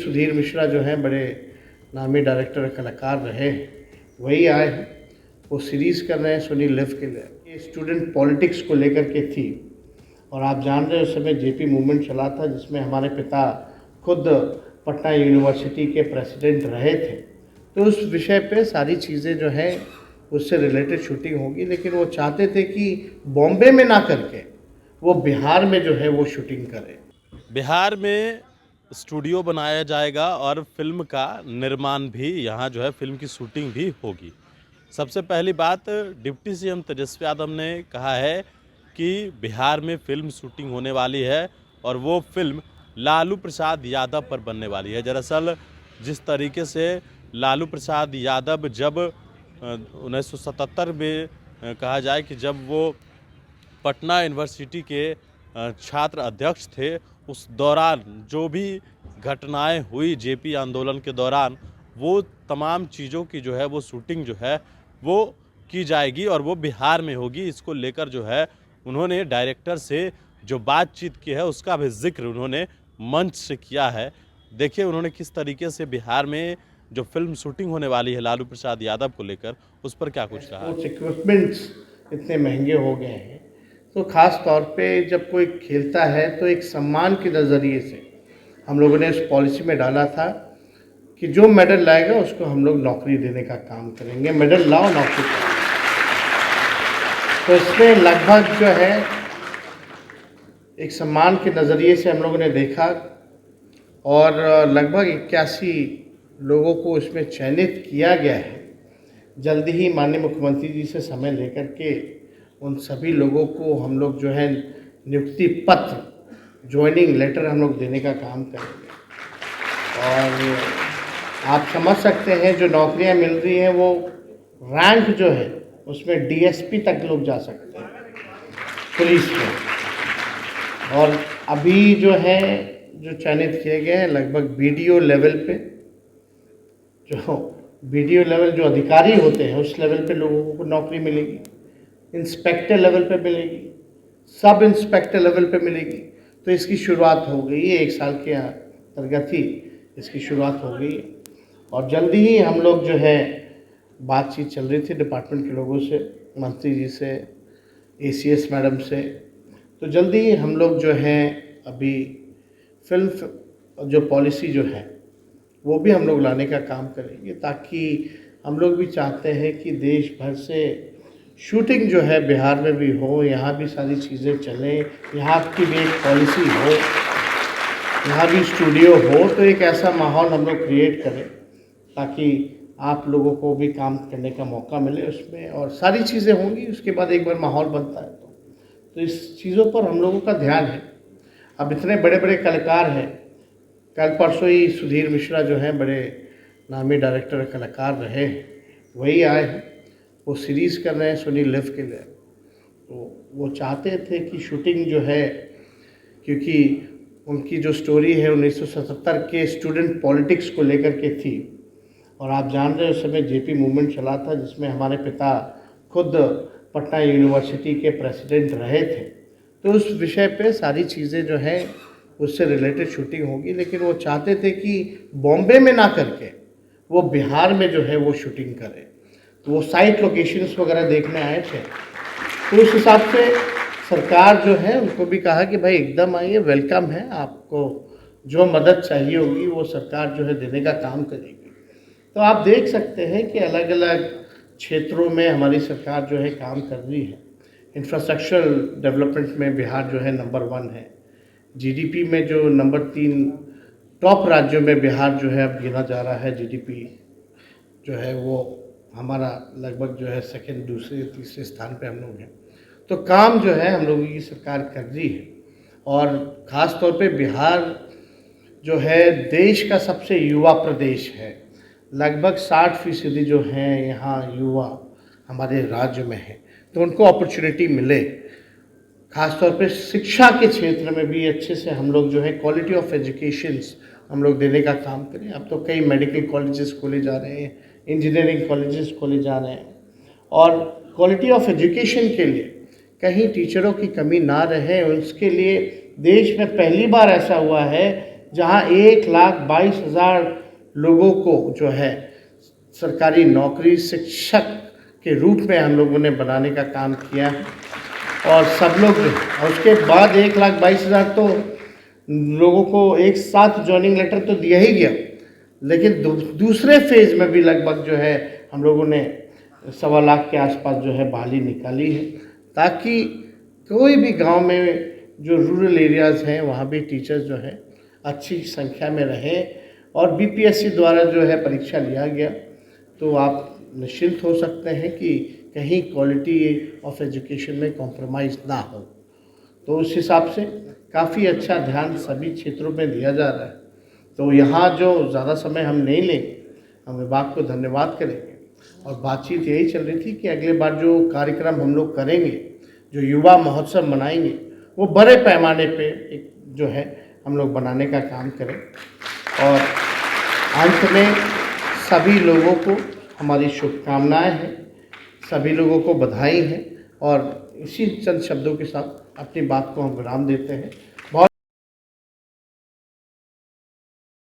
सुधीर मिश्रा जो हैं बड़े नामी डायरेक्टर कलाकार रहे, वही आए हैं। वो सीरीज़ कर रहे हैं सोनी लिव के लिए। ये स्टूडेंट पॉलिटिक्स को लेकर के थी और आप जान रहे हो उस समय जेपी मूवमेंट चला था जिसमें हमारे पिता खुद पटना यूनिवर्सिटी के प्रेसिडेंट रहे थे। तो उस विषय पे सारी चीज़ें जो हैं उससे रिलेटेड शूटिंग होगी, लेकिन वो चाहते थे कि बॉम्बे में ना करके वो बिहार में जो है वो शूटिंग करें। बिहार में स्टूडियो बनाया जाएगा और फिल्म का निर्माण भी यहाँ जो है फिल्म की शूटिंग भी होगी। सबसे पहली बात, डिप्टी सीएम तेजस्वी यादव ने कहा है कि बिहार में फिल्म शूटिंग होने वाली है और वो फिल्म लालू प्रसाद यादव पर बनने वाली है। दरअसल जिस तरीके से लालू प्रसाद यादव जब 1977 में कहा जाए कि जब वो पटना यूनिवर्सिटी के छात्र अध्यक्ष थे, उस दौरान जो भी घटनाएं हुई जेपी आंदोलन के दौरान, वो तमाम चीज़ों की जो है वो शूटिंग जो है वो की जाएगी और वो बिहार में होगी। इसको लेकर जो है उन्होंने डायरेक्टर से जो बातचीत की है उसका भी जिक्र उन्होंने मंच से किया है। देखिए उन्होंने किस तरीके से बिहार में जो फिल्म शूटिंग होने वाली है लालू प्रसाद यादव को लेकर उस पर क्या कुछ कहा। स्पोर्ट्स इक्विपमेंट्स इतने महंगे हो गए हैं, तो ख़ास तौर पे जब कोई खेलता है तो एक सम्मान के नज़रिए से हम लोगों ने इस पॉलिसी में डाला था कि जो मेडल लाएगा उसको हम लोग नौकरी देने का काम करेंगे। मेडल लाओ, नौकरी करो। तो इसमें लगभग जो है एक सम्मान के नज़रिए से हम लोगों ने देखा और लगभग 81 लोगों को इसमें चयनित किया गया है। जल्दी ही माननीय मुख्यमंत्री जी से समय लेकर के उन सभी लोगों को हम लोग जो है नियुक्ति पत्र, ज्वाइनिंग लेटर हम लोग देने का काम करेंगे। और आप समझ सकते हैं जो नौकरियां मिल रही हैं वो रैंक जो है उसमें डीएसपी तक लोग जा सकते हैं पुलिस में। और अभी जो है जो चयनित किए गए हैं लगभग बीडीओ लेवल पे, जो बीडीओ लेवल जो अधिकारी होते हैं उस लेवल पे लोगों को नौकरी मिलेगी, इंस्पेक्टर लेवल पे मिलेगी, सब इंस्पेक्टर लेवल पे मिलेगी। तो इसकी शुरुआत हो गई है, 1 साल के अंतर्गत ही इसकी शुरुआत हो गई है और जल्दी ही हम लोग जो है बातचीत चल रही थी डिपार्टमेंट के लोगों से, मंत्री जी से, एसीएस मैडम से। तो जल्दी ही हम लोग जो है अभी फिल्म जो पॉलिसी जो है वो भी हम लोग लाने का काम करेंगे, ताकि हम लोग भी चाहते हैं कि देश भर से शूटिंग जो है बिहार में भी हो, यहाँ भी सारी चीज़ें चलें, यहाँ की भी एक पॉलिसी हो, यहाँ भी स्टूडियो हो। तो एक ऐसा माहौल हम लोग क्रिएट करें ताकि आप लोगों को भी काम करने का मौका मिले उसमें, और सारी चीज़ें होंगी उसके बाद एक बार माहौल बनता है तो इस चीज़ों पर हम लोगों का ध्यान है। अब इतने बड़े बड़े कलाकार हैं, कल परसों ही सुधीर मिश्रा जो हैं बड़े नामी डायरेक्टर कलाकार रहे, वही आए हैं। वो सीरीज़ कर रहे हैं सोनी लिव के लिए। तो वो चाहते थे कि शूटिंग जो है, क्योंकि उनकी जो स्टोरी है 1977 के स्टूडेंट पॉलिटिक्स को लेकर के थी और आप जान रहे हो उस समय जेपी मूवमेंट चला था जिसमें हमारे पिता खुद पटना यूनिवर्सिटी के प्रेसिडेंट रहे थे। तो उस विषय पे सारी चीज़ें जो हैं उससे रिलेटेड शूटिंग होगी, लेकिन वो चाहते थे कि बॉम्बे में ना करके वो बिहार में जो है वो शूटिंग करें। तो वो साइट लोकेशंस वगैरह देखने आए थे, तो उस हिसाब से सरकार जो है उनको भी कहा कि भाई एकदम आइए, वेलकम है, आपको जो मदद चाहिए होगी वो सरकार जो है देने का काम करेगी। तो आप देख सकते हैं कि अलग अलग क्षेत्रों में हमारी सरकार जो है काम कर रही है। इंफ्रास्ट्रक्चरल डेवलपमेंट में बिहार जो है नंबर 1 है, जीडीपी में जो नंबर 3 टॉप राज्यों में बिहार जो है अब गिना जा रहा है। जीडीपी जो है वो हमारा लगभग जो है सेकंड, दूसरे, तीसरे स्थान पे हम लोग हैं। तो काम जो है हम लोगों की सरकार कर रही है और ख़ास तौर पे बिहार जो है देश का सबसे युवा प्रदेश है। लगभग 60% जो हैं यहाँ युवा हमारे राज्य में हैं, तो उनको अपॉर्चुनिटी मिले। ख़ास तौर पे शिक्षा के क्षेत्र में भी अच्छे से हम लोग जो है क्वालिटी ऑफ एजुकेशंस हम लोग देने का काम करें। अब तो कई मेडिकल कॉलेजेस खोले जा रहे हैं, इंजीनियरिंग कॉलेजेस खोले जा रहे हैं और क्वालिटी ऑफ एजुकेशन के लिए कहीं टीचरों की कमी ना रहे, उसके लिए देश में पहली बार ऐसा हुआ है जहां 1,22,000 लोगों को जो है सरकारी नौकरी शिक्षक के रूप में हम लोगों ने बनाने का काम किया है। और सब लोग और उसके बाद 1,22,000 तो लोगों को एक साथ ज्वाइनिंग लेटर तो दिया ही गया, लेकिन दूसरे फेज़ में भी लगभग जो है हम लोगों ने 1.25 लाख के आसपास जो है बहाली निकाली है, ताकि कोई भी गांव में जो रूरल एरियाज़ हैं वहाँ भी टीचर्स जो है अच्छी संख्या में रहें। और बीपीएससी द्वारा जो है परीक्षा लिया गया, तो आप निश्चिंत हो सकते हैं कि कहीं क्वालिटी ऑफ एजुकेशन में कॉम्प्रोमाइज़ ना हो। तो उस हिसाब से काफ़ी अच्छा ध्यान सभी क्षेत्रों में दिया जा रहा है। तो यहाँ जो ज़्यादा समय हम नहीं लेंगे, हम विभाग को धन्यवाद करेंगे। और बातचीत यही चल रही थी कि अगले बार जो कार्यक्रम हम लोग करेंगे, जो युवा महोत्सव मनाएंगे, वो बड़े पैमाने पे एक जो है हम लोग बनाने का काम करें। और अंत में सभी लोगों को हमारी शुभकामनाएं हैं, सभी लोगों को बधाई है। और इसी चंद शब्दों के साथ अपनी बात को हम विराम देते हैं।